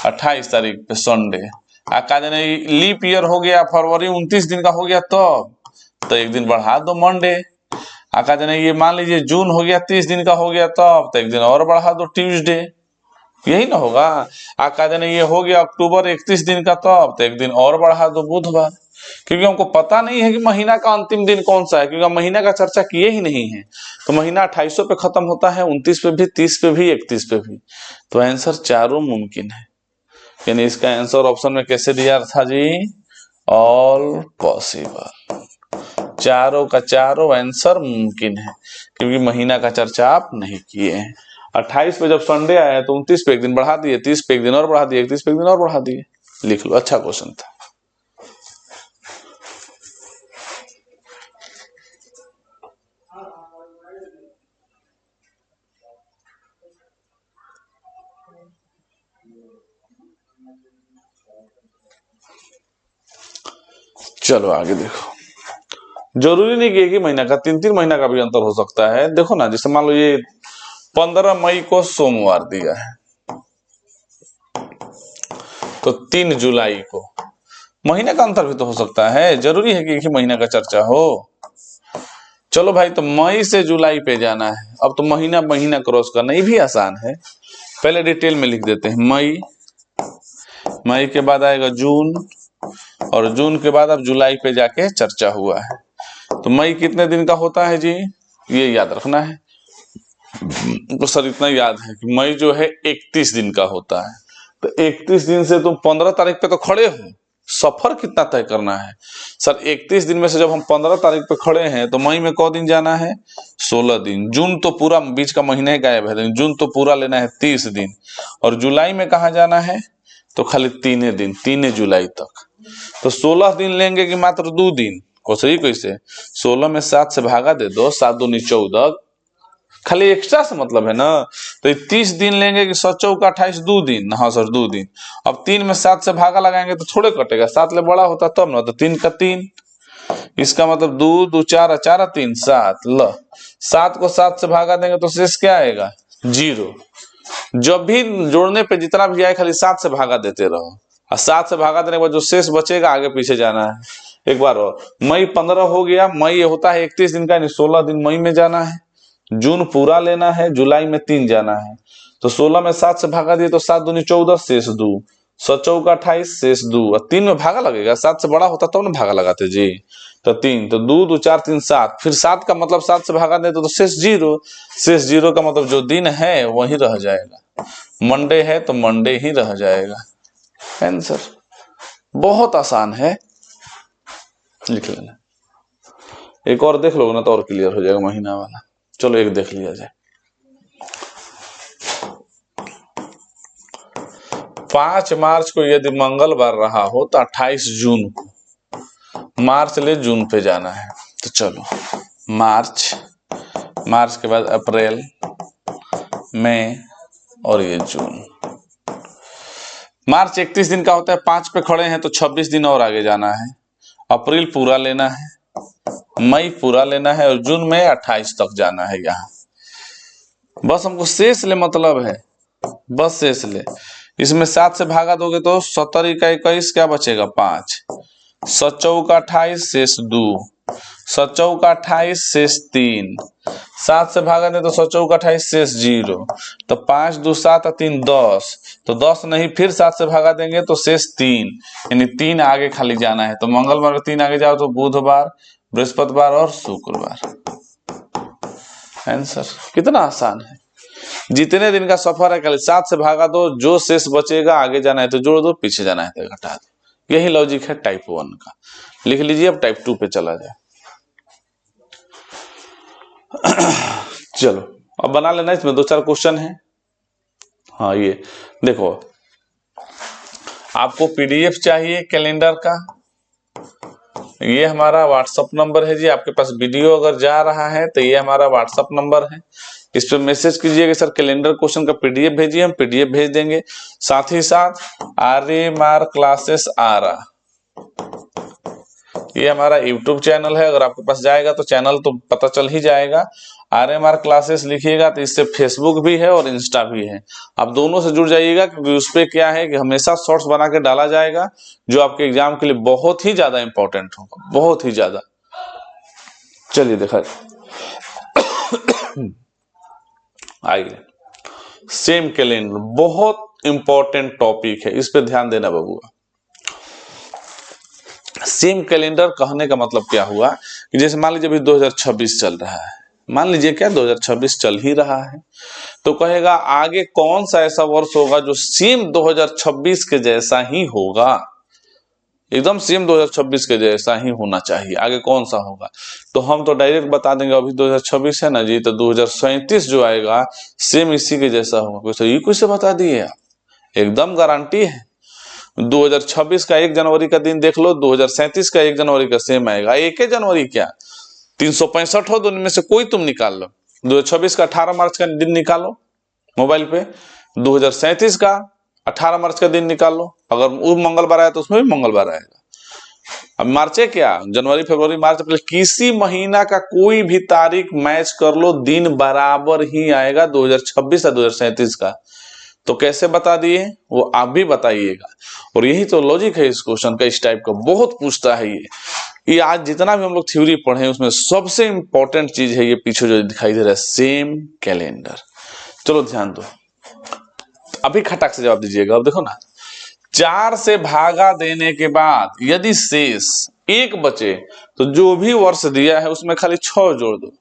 A: 28 तारीख पे संडे। का जाने लीप ईयर हो गया, फरवरी 29 दिन का हो गया तब, तो 1 दिन बढ़ा दो मंडे। का जाने ये मान लीजिए जून हो गया 30 दिन का हो गया तब, तो 1 दिन और बढ़ा दो ट्यूसडे, यही ना होगा। का जाने ये हो गया अक्टूबर 31 दिन का तब, तो 1 दिन और बढ़ा दो बुधवार। क्योंकि हमको पता नहीं है कि महीना का अंतिम दिन कौन सा है, क्योंकि हम महीना का चर्चा किए ही नहीं है। तो महीना 28 पे खत्म होता है, 29 पे भी, 30 पे भी, 31 पे भी। तो आंसर चारों मुमकिन है। यानी इसका आंसर ऑप्शन में कैसे दिया था जी? All possible. चारों का चारों आंसर मुमकिन है, क्योंकि महीना का चर्चा आप नहीं किए हैं। 28 पे जब संडे आया तो 29 पे एक दिन बढ़ा दिए, 30 पे एक दिन और बढ़ा दिए, 31 पे एक दिन और बढ़ा दिए। लिख लो, अच्छा क्वेश्चन था। चलो आगे देखो, जरूरी नहीं कि एक ही महीना का, 3-3 महीना का भी अंतर हो सकता है। देखो ना, जैसे मान लो ये 15 मई को सोमवार दिया है, तो 3 जुलाई को, महीने का अंतर भी तो हो सकता है, जरूरी है कि एक ही महीना का चर्चा हो। चलो भाई, तो मई से जुलाई पे जाना है। अब तो महीना महीना क्रॉस करना ये भी आसान है। पहले डिटेल में लिख देते हैं मई, मई के बाद आएगा जून, और जून के बाद अब जुलाई पे जाके चर्चा हुआ है। तो मई कितने दिन का होता है जी, ये याद रखना है। तो सर इतना याद है कि मई जो है 31 दिन का होता है। तो 31 दिन से तुम 15 तारीख पे तो खड़े हो, सफर कितना तय करना है सर। 31 दिन में से जब हम 15 तारीख पे खड़े हैं तो मई में कौ दिन जाना है, 16 दिन। जून तो पूरा बीच का महीना ही गायब है, लेकिन जून तो पूरा लेना है 30 दिन। और जुलाई में कहाँ जाना है, तो खाली 3 दिन, 3 जुलाई तक। तो 16 दिन लेंगे कि मात्र 2 दिन, कैसे 16 में 7 से भागा दे दो, 7 दूनी 14, खाली एक्स्ट्रा से मतलब है ना। तो 30 दिन लेंगे कि 7 चौका 28, 2 दिन। हाँ सर 2 दिन। अब 3 में 7 से भागा लगाएंगे तो थोड़े कटेगा, 7 ले बड़ा होता तब ना, तो 3 का 3, इसका मतलब 2 2 4 4 3 7 ल 7 को 7 से भागा देंगे तो शेष क्या आएगा, 0। जब भी जोड़ने पे जितना भी आए खाली 7 से भागा देते रहो, और 7 से भागा देने के बाद जो शेष बचेगा आगे पीछे जाना है। एक बार और, मई 15 हो गया, मई होता है 31 दिन का, 16 दिन मई में जाना है। जून पूरा लेना है, जुलाई में 3 जाना है। तो 16 में 7 से भागा दिए तो 7 दूनी 14, शेष 2, 7 चौका 28, शेष 2, और 3 में भागा लगेगा, 7 से बड़ा होता तो ना भागा लगाते जी। तो 3, तो 2 2 4 3 7, फिर 7 का मतलब 7 से भागा देते तो शेष 0, शेष 0 का मतलब जो दिन है वही रह जाएगा। मंडे है तो मंडे ही रह जाएगा। आंसर बहुत आसान है, लिख लेना। एक और देख लो ना तो और क्लियर हो जाएगा महीना वाला। चलो एक देख लिया जाए। 5 मार्च को यदि मंगलवार रहा हो तो 28 जून को, मार्च ले जून पे जाना है। तो चलो मार्च, मार्च के बाद अप्रैल, मई और ये जून। मार्च 31 दिन का होता है, 5 पे खड़े हैं तो 26 दिन और आगे जाना है। अप्रैल पूरा लेना है, मई पूरा लेना है, और जून में 28 तक जाना है। यहाँ बस हमको शेष ले मतलब है, बस शेष ले। इसमें 7 से भागा दोगे तो 70 का 21 क्या बचेगा, 5, 7 चौका 28, शेष 2, 7 चौका 28, शेष 3, 7 से भागा दे तो 7 चौका 28, शेष 0, तो 5 2 7 और 3 10, तो 10 नहीं, फिर 7 से भागा देंगे तो शेष 3, यानी 3 आगे खाली जाना है। तो मंगलवार में 3 आगे जाओ तो बुधवार, बृहस्पतिवार और शुक्रवार। आंसर कितना आसान है। जितने दिन का सफर है, कल 7 से भागा दो, जो शेष बचेगा आगे जाना है तो जोड़ दो, पीछे जाना है तो घटा दो। यही लॉजिक है टाइप 1 का। लिख लीजिए, अब टाइप 2 पे चला जाए। चलो अब बना लेना, इसमें 2-4 क्वेश्चन है। हाँ ये देखो, आपको पीडीएफ चाहिए कैलेंडर का, ये हमारा व्हाट्सएप नंबर है जी। आपके पास वीडियो अगर जा रहा है तो ये हमारा व्हाट्सएप नंबर है, इस पर मैसेज कीजिएगा सर कैलेंडर क्वेश्चन का पीडीएफ भेजिए, हम पीडीएफ भेज देंगे। साथ ही साथ RMR क्लासेस आरा, ये हमारा यूट्यूब चैनल है। अगर आपके पास जाएगा तो चैनल तो पता चल ही जाएगा। RMR क्लासेस लिखिएगा तो इससे फेसबुक भी है और इंस्टा भी है, आप दोनों से जुड़ जाइएगा, क्योंकि उस पर क्या है कि हमेशा शॉर्ट्स बना के डाला जाएगा जो आपके एग्जाम के लिए बहुत ही ज्यादा इंपॉर्टेंट होगा, बहुत ही ज्यादा। चलिए देखा आइए, सेम कैलेंडर बहुत इंपॉर्टेंट टॉपिक है, इस पे ध्यान देना बबुआ। सेम कैलेंडर कहने का मतलब क्या हुआ कि जैसे मान लीजिए अभी 2026 चल रहा है, मान लीजिए क्या 2026 चल ही रहा है, तो कहेगा आगे कौन सा ऐसा वर्ष होगा जो सेम 2026 के जैसा ही होगा। एकदम सेम 2026 के जैसा ही होना चाहिए। आगे कौन सा होगा तो हम तो डायरेक्ट बता देंगे, अभी 2026 है ना जी, तो 2037 जो आएगा सेम इसी के जैसा होगा। तो ये कैसे बता दिए आप, एकदम गारंटी है। 2026 का 1 जनवरी का दिन देख लो, 2037 का 1 जनवरी का सेम आएगा। 1 जनवरी क्या 365 हो, दोनों में से कोई तुम निकाल लो। 2026 का 18 मार्च का दिन निकालो मोबाइल पे, 2037 का 18 मार्च का दिन निकाल लो, अगर वो मंगलवार आया तो उसमें भी मंगलवार आएगा। अब मार्च है क्या, जनवरी फरवरी मार्च अप्रैल, किसी महीना का कोई भी तारीख मैच कर लो, दिन बराबर ही आएगा 2026 या 2037 का। तो कैसे बता दिए वो आप भी बताइएगा। और यही तो लॉजिक है इस क्वेश्चन का, इस टाइप का बहुत पूछता है ये आज जितना भी हम लोग थ्योरी पढ़े उसमें सबसे इंपॉर्टेंट चीज है ये पीछे जो दिखाई दे रहा है, सेम कैलेंडर। चलो ध्यान दो, अभी खटाक से जवाब दीजिएगा। अब देखो ना, 4 से भागा देने के बाद यदि शेष 1 बचे तो जो भी वर्ष दिया है उसमें खाली 6 जोड़ दो।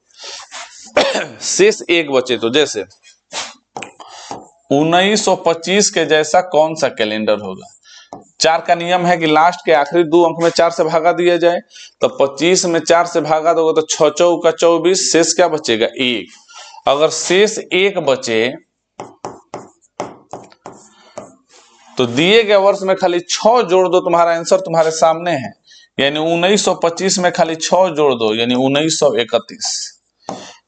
A: शेष 1 बचे तो जैसे 1925 के जैसा कौन सा कैलेंडर होगा। 4 का नियम है कि लास्ट के आखिरी 2 अंक में 4 से भागा दिया जाए, तो 25 में 4 से भागा दोगे तो 6 चौका 24, शेष क्या बचेगा 1। अगर शेष 1 बचे तो दिए गए वर्ष में खाली 6 जोड़ दो, तुम्हारा आंसर तुम्हारे सामने है। यानी 1925 में खाली 6 जोड़ दो, यानी 1931।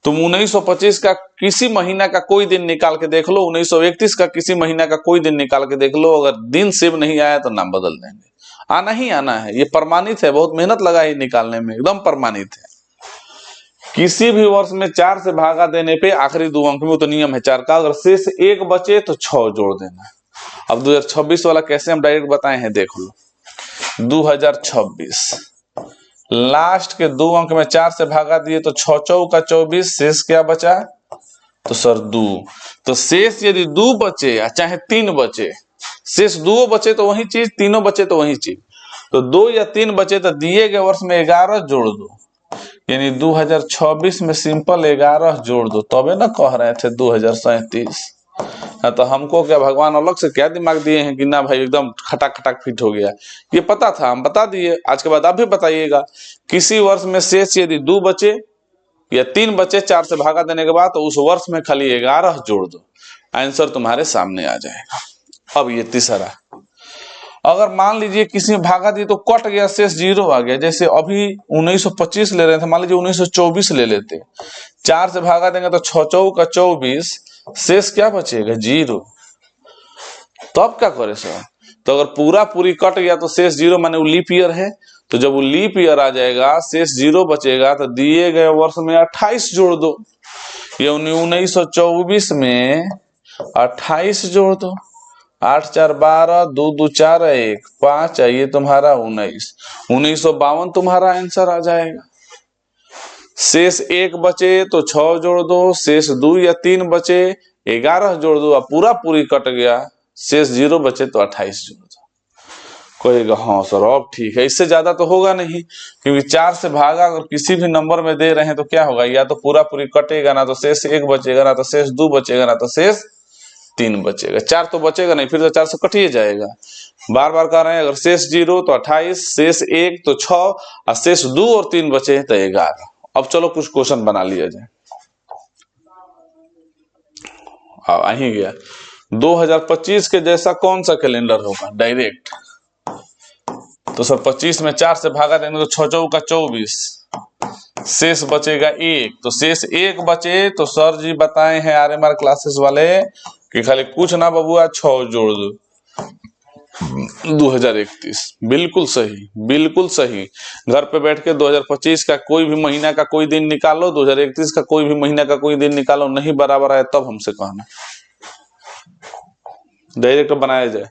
A: तुम 1925 का किसी महीना का कोई दिन निकाल के देख लो, 1931 का किसी महीना का कोई दिन निकाल के देख लो, अगर दिन सेव नहीं आया तो नाम बदल देंगे। आना ही आना है, ये प्रमाणित है, बहुत मेहनत लगा है निकालने में, एकदम प्रमाणित है। किसी भी वर्ष में 4 से भागा देने पे आखिरी 2 अंक में, वो तो नियम है 4 का, अगर शेष 1 बचे तो 6 जोड़ देना। अब 2026 वाला कैसे हम डायरेक्ट बताए हैं देख लो। 2026 लास्ट के 2 अंक में 4 से भागा दिए तो 6 चौका 24, शेष क्या बचा तो सर 2। तो शेष यदि 2 बचे या चाहे 3 बचे, शेष 2 बचे तो वही चीज, 3 बचे तो वही चीज, तो 2 या 3 बचे तो दिए गए वर्ष में 11 जोड़ दो, यानी 2026 में सिंपल 11 जोड़ दो, तबे ना कह रहे थे 2037। तो हमको क्या भगवान अलग से क्या दिमाग दिए हैं कि ना भाई एकदम खटाक खटाक फिट हो गया, ये पता था हम बता दिए। आज के बाद आप भी बताइएगा, किसी वर्ष में शेष यदि 2 बचे या 3 बचे 4 से भागा देने के बाद, तो उस वर्ष में खाली 11 जोड़ दो, आंसर तुम्हारे सामने आ जाएगा। अब ये तीसरा, अगर मान लीजिए किसी में भागा दिए तो कट गया, शेष 0 आ गया। जैसे अभी 1925 ले रहे थे, मान लीजिए 1924 ले लेते, 4 से भागा देंगे तो 6 चौका 24, शेष क्या बचेगा 0। तो अब क्या करे सर, तो अगर पूरा पूरी कट गया तो शेष 0, माने वो लीप ईयर है, तो जब वो लीप ईयर आ जाएगा शेष 0 बचेगा, तो दिए गए वर्ष में 28 जोड़ दो, ये 1924 में 28 जोड़ दो, 8 4 12, 2 2 4 1 5, ये तुम्हारा 19, 1952 तुम्हारा आंसर आ जाएगा। शेष 1 बचे तो 6 जोड़ दो, शेष 2 या 3 बचे 11 जोड़ दो, अब पूरा पूरी कट गया, शेष 0 बचे तो 28 जोड़ दो। कहेगा हाँ सर अब ठीक है, इससे ज्यादा तो होगा नहीं, क्योंकि 4 से भागा अगर किसी भी नंबर में दे रहे हैं तो क्या होगा, या तो पूरा पूरी कटेगा, ना तो शेष 1 बचेगा, ना तो शेष 2 बचेगा, ना तो शेष 3 बचेगा। 4 तो बचेगा नहीं, फिर तो 4 से कटिए जाएगा। बार बार कह रहे हैं, अगर शेष 0 तो 28, शेष 1 तो 6, और शेष 2 और 3 बचे तो 11। अब चलो कुछ क्वेश्चन बना लिया जाए। अब आ ही गया, 2025 के जैसा कौन सा कैलेंडर होगा डायरेक्ट। तो सर 25 में 4 से भागा देंगे तो 6 चौका 24, शेष बचेगा 1, तो शेष 1 बचे तो सर जी बताए हैं RMR क्लासेस वाले कि खाली कुछ ना बबुआ 6 जोड़ दो, 2031। बिल्कुल सही, बिल्कुल सही। घर पे बैठ के 2025 का कोई भी महीना का कोई दिन निकालो, 2031 का कोई भी महीना का कोई दिन निकालो, नहीं बराबर आए तब हमसे कहना, डायरेक्ट बनाया जाए।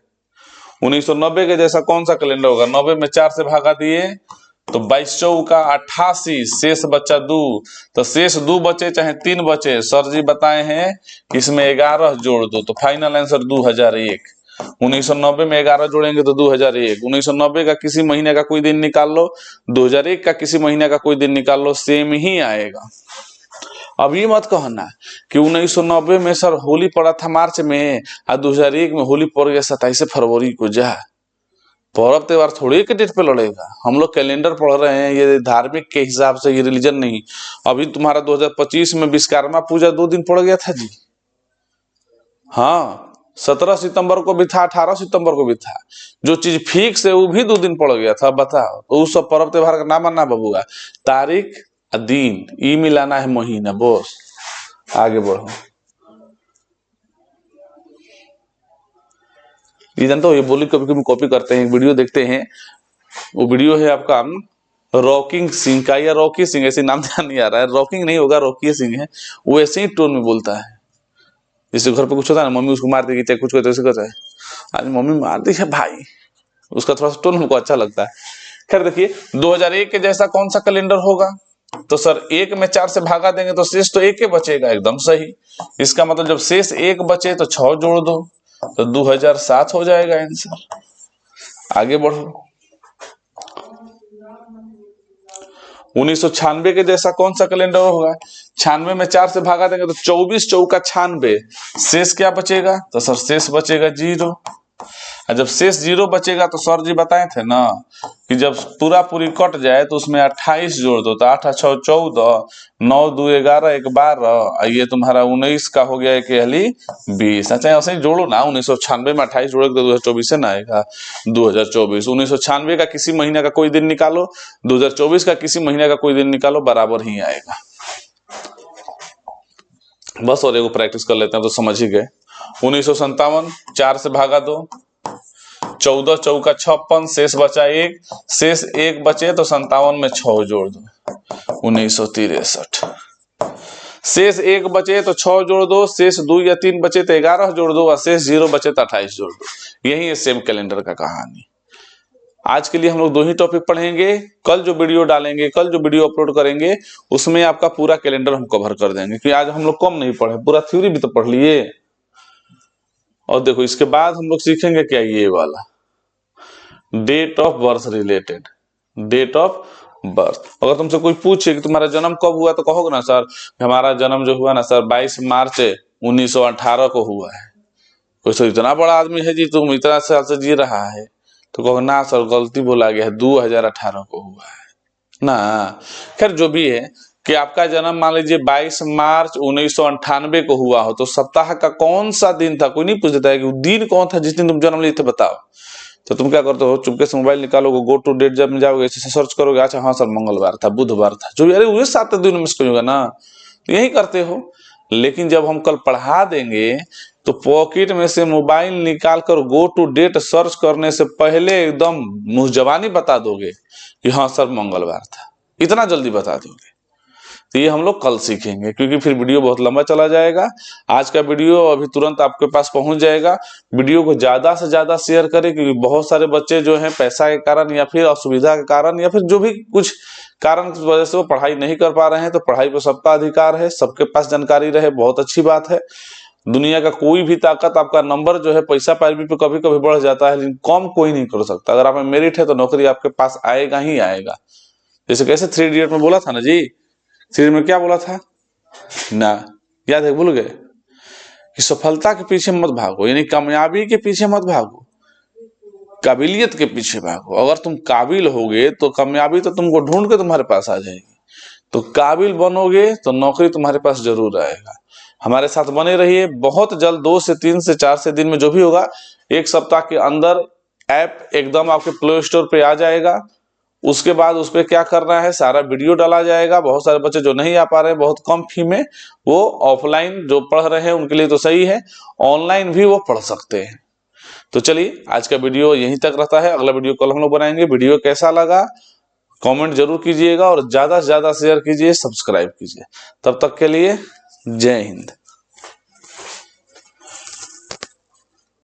A: 1990 के जैसा कौन सा कैलेंडर होगा। 90 में 4 से भागा दिए तो 22 चौका 88, शेष बचा 2, तो शेष 2 बचे चाहे 3 बचे, सर जी बताए हैं कि इसमें 11 जोड़ दो, तो फाइनल आंसर 2001। 1990 में 11 जोड़ेंगे तो 2001। 1990 का किसी महीने का कोई दिन निकाल लो, 2001 का किसी महीने का कोई दिन निकाल लो, सेम ही आएगा। अब ये मत कहना कि 1990 में सर होली पड़ा था मार्च में और 2001 में होली पड़ गया 27 फरवरी को, जा पर्व त्योहार थोड़ी के डेट पे लड़ेगा। हम लोग कैलेंडर पढ़ रहे हैं, ये धार्मिक के हिसाब से, ये रिलीजन नहीं। अभी तुम्हारा 2025 में विश्वकर्मा पूजा 2 दिन पड़ गया था जी। हाँ, 17 सितंबर को भी था, 18 सितंबर को भी था। जो चीज फिक्स है वो भी 2 दिन पड़ गया था। बताओ, तो उस सब पर्व त्योहार का नाम मानना बबुआ। तारीख दिन ई मिलाना है महीना, बस आगे बढ़ो। ये जानते हो, ये बोली कभी कभी कॉपी करते हैं, वीडियो देखते हैं, वो वीडियो है आपका रॉकिंग सिंह का या रॉकी सिंह, ऐसे नाम ध्यान नहीं आ रहा है, रॉकिंग नहीं होगा, रॉकी सिंह है। वो ऐसे ही टोन में बोलता है, जैसे घर पे कुछ होता है ना, मम्मी उसको मार देगी, चाहे कुछ करते ऐसे करता है, आज मम्मी मार दी है भाई, उसका थोड़ा सा टोन हमको अच्छा लगता है। खैर देखिए, 2001 के जैसा कौन सा कैलेंडर होगा? तो सर 1 में 4 से भागा देंगे तो शेष तो 1 ही बचेगा, एकदम सही। इसका मतलब जब शेष 1 बचे तो 6 जोड़ दो, तो 2007 हो जाएगा आंसर। आगे बढ़ो। 1996 के जैसा कौन सा कैलेंडर होगा? 96 में 4 से भागा देंगे तो 24 चौका 96, शेष क्या बचेगा? तो सर शेष बचेगा 0। और जब शेष 0 बचेगा तो सर जी बताए थे ना कि जब पूरा पूरी कट जाए तो उसमें 28 जोड़ दो, तो 8 6 14, 9 2 11, 1 12, ये तुम्हारा 19 का हो गया, 1 हली 20। अच्छा ऐसे ही जोड़ो ना, 1996 में 28 जोड़ोगे तो 2024 से ना आएगा 2024। 1996 का किसी महीने का कोई दिन निकालो, 2024 का किसी महीने का कोई दिन निकालो, बराबर ही आएगा। बस और एगो प्रैक्टिस कर लेते हैं तो समझ ही गए। 1957 4 से भागा दो, 14 चौका 56, शेष बचा 1, शेष 1 बचे तो 57 में 6 जोड़ दो, 1963। शेष 1 बचे तो 6 जोड़ दो, शेष 2 या 3 बचे तो 11 जोड़ दो, और शेष 0 बचे तो 28 जोड़ दो। यही है सेम कैलेंडर का कहानी। आज के लिए हम लोग 2 ही टॉपिक पढ़ेंगे। कल जो वीडियो डालेंगे, कल जो वीडियो अपलोड करेंगे, उसमें आपका पूरा कैलेंडर हम कवर कर देंगे, क्योंकि आज हम लोग कम नहीं पढ़े, पूरा थ्योरी भी तो पढ़ लिए। और देखो इसके बाद हम लोग सीखेंगे क्या, ये वाला date of birth related, date of birth. अगर तुमसे कोई पूछे कि तुम्हारा जन्म कब हुआ तो कहोगे ना सर हमारा जन्म जो हुआ ना सर 22 मार्च 1918 को हुआ है। कोई सर इतना बड़ा आदमी है जी, तुम इतना साल से जी रहा है, तो कहोगे ना सर गलती बोला गया है, 2018 को हुआ है ना। खैर जो भी है कि आपका जन्म मान लीजिए 22 मार्च 1998 को हुआ हो, तो सप्ताह का कौन सा दिन था? कोई नहीं पूछता है कि दिन कौन था जिस दिन तुम जन्म लिए थे, बताओ। तो तुम क्या करते हो, चुपके से मोबाइल निकालोगे, गो टू डेट जब जाओगे ऐसे सर्च करोगे, अच्छा हाँ सर मंगलवार था, बुधवार था, जो अरे वही 7 दिन में से होगा ना, तो यही करते हो। लेकिन जब हम कल पढ़ा देंगे तो पॉकेट में से मोबाइल निकाल कर गो टू डेट सर्च करने से पहले एकदम मुंह जबानी बता दोगे कि हाँ सर मंगलवार था, इतना जल्दी बता दोगे। तो ये हम लोग कल सीखेंगे, क्योंकि फिर वीडियो बहुत लंबा चला जाएगा। आज का वीडियो अभी तुरंत आपके पास पहुंच जाएगा। वीडियो को ज्यादा से ज्यादा शेयर करें, क्योंकि बहुत सारे बच्चे जो हैं पैसा के कारण या फिर असुविधा के कारण या फिर जो भी कुछ कारण की वजह से वो पढ़ाई नहीं कर पा रहे हैं। तो पढ़ाई पर सबका अधिकार है, सबके पास जानकारी रहे, बहुत अच्छी बात है। दुनिया का कोई भी ताकत, आपका नंबर जो है पैसा पैरवी पे कभी कभी बढ़ जाता है, लेकिन कम कोई नहीं कर सकता। अगर आप में मेरिट है तो नौकरी आपके पास आएगा ही आएगा। जैसे कैसे 3 इडियट में बोला था ना जी, 3 में क्या बोला था ना, याद है? भूल गए कि सफलता के पीछे मत भागो, यानी कामयाबी के पीछे मत भागो, काबिलियत के पीछे भागो। अगर तुम काबिल होगे तो कामयाबी तो तुमको ढूंढ के तुम्हारे पास आ जाएगी। तो काबिल बनोगे तो नौकरी तुम्हारे पास जरूर आएगा। हमारे साथ बने रहिए। बहुत जल्द 2 से 3 से 4 से दिन में जो भी होगा, 1 सप्ताह के अंदर ऐप एकदम आपके प्ले स्टोर पे आ जाएगा। उसके बाद उस पर क्या करना है, सारा वीडियो डाला जाएगा। बहुत सारे बच्चे जो नहीं आ पा रहे हैं बहुत कम फी में, वो ऑफलाइन जो पढ़ रहे हैं उनके लिए तो सही है, ऑनलाइन भी वो पढ़ सकते हैं। तो चलिए आज का वीडियो यहीं तक रहता है, अगला वीडियो कल हम लोग बनाएंगे। वीडियो कैसा लगा कमेंट जरूर कीजिएगा, और ज्यादा से ज्यादा शेयर कीजिए, सब्सक्राइब कीजिए। तब तक के लिए जय हिंद।